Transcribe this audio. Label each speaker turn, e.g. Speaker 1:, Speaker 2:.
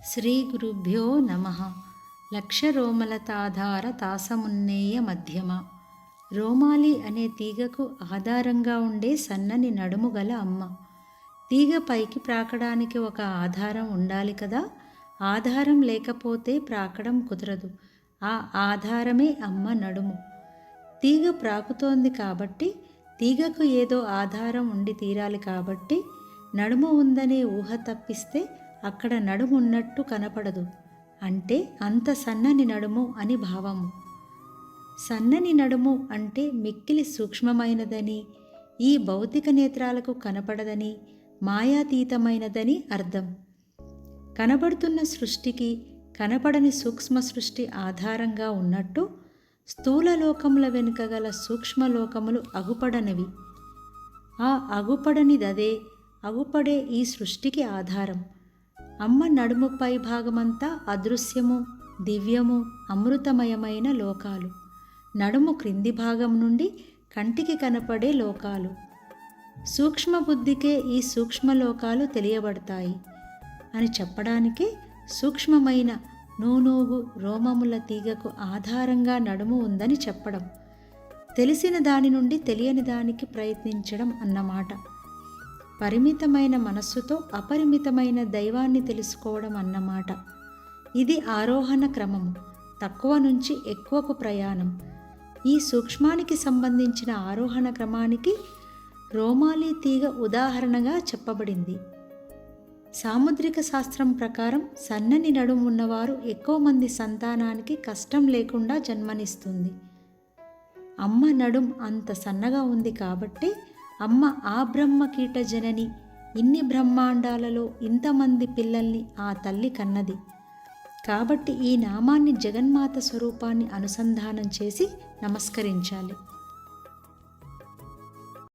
Speaker 1: శ్రీ గురుభ్యో నమః. లక్ష రోమలతాధార తాసమున్నేయ మధ్యమ. రోమాలి అనే తీగకు ఆధారంగా ఉండే సన్నని నడుము గల అమ్మ. తీగ పైకి ప్రాకడానికి ఒక ఆధారం ఉండాలి కదా. ఆధారం లేకపోతే ప్రాకడం కుదరదు. ఆ ఆధారమే అమ్మ నడుము. తీగ ప్రాకుతోంది కాబట్టి తీగకు ఏదో ఆధారం ఉండి తీరాలి కాబట్టి నడుము ఉందనే ఊహ తప్పిస్తే అక్కడ నడుము ఉన్నట్టు కనపడదు. అంటే అంత సన్నని నడుము అని భావము. సన్నని నడుము అంటే మిక్కిలి సూక్ష్మమైనదని, ఈ భౌతిక నేత్రాలకు కనపడదని, మాయాతీతమైనదని అర్థం. కనబడుతున్న సృష్టికి కనపడని సూక్ష్మ సృష్టి ఆధారంగా ఉన్నట్టు స్థూల లోకముల వెనుక గల సూక్ష్మలోకములు అగుపడనివి. ఆ అగుపడనిదదే, అగుపడే ఈ సృష్టికి ఆధారం. అమ్మ నడుము పై భాగమంతా అదృశ్యము, దివ్యము, అమృతమయమైన లోకాలు. నడుము క్రింది భాగం నుండి కంటికి కనపడే లోకాలు. సూక్ష్మ బుద్ధికే ఈ సూక్ష్మలోకాలు తెలియబడతాయి అని చెప్పడానికే సూక్ష్మమైన నూనూగు రోమముల తీగకు ఆధారంగా నడుము ఉందని చెప్పడం. తెలిసిన దాని నుండి తెలియని దానికి ప్రయత్నించడం అన్నమాట. పరిమితమైన మనస్సుతో అపరిమితమైన దైవాన్ని తెలుసుకోవడం అన్నమాట. ఇది ఆరోహణ క్రమము, తక్కువ నుంచి ఎక్కువకు ప్రయాణం. ఈ సూక్ష్మానికి సంబంధించిన ఆరోహణ క్రమానికి రోమాలి తీగ ఉదాహరణగా చెప్పబడింది. సాముద్రిక శాస్త్రం ప్రకారం సన్నని నడుము ఉన్నవారు ఎక్కువ మంది సంతానానికి కష్టం లేకుండా జన్మనిస్తుంది. అమ్మ నడుం అంత సన్నగా ఉంది కాబట్టి అమ్మ ఆ బ్రహ్మ కీట జనని, ఇన్ని బ్రహ్మాండాలలో ఇంతమంది పిల్లల్ని ఆ తల్లి కన్నది. కాబట్టి ఈ నామాన్ని జగన్మాత స్వరూపాన్ని అనుసంధానం చేసి నమస్కరించాలి.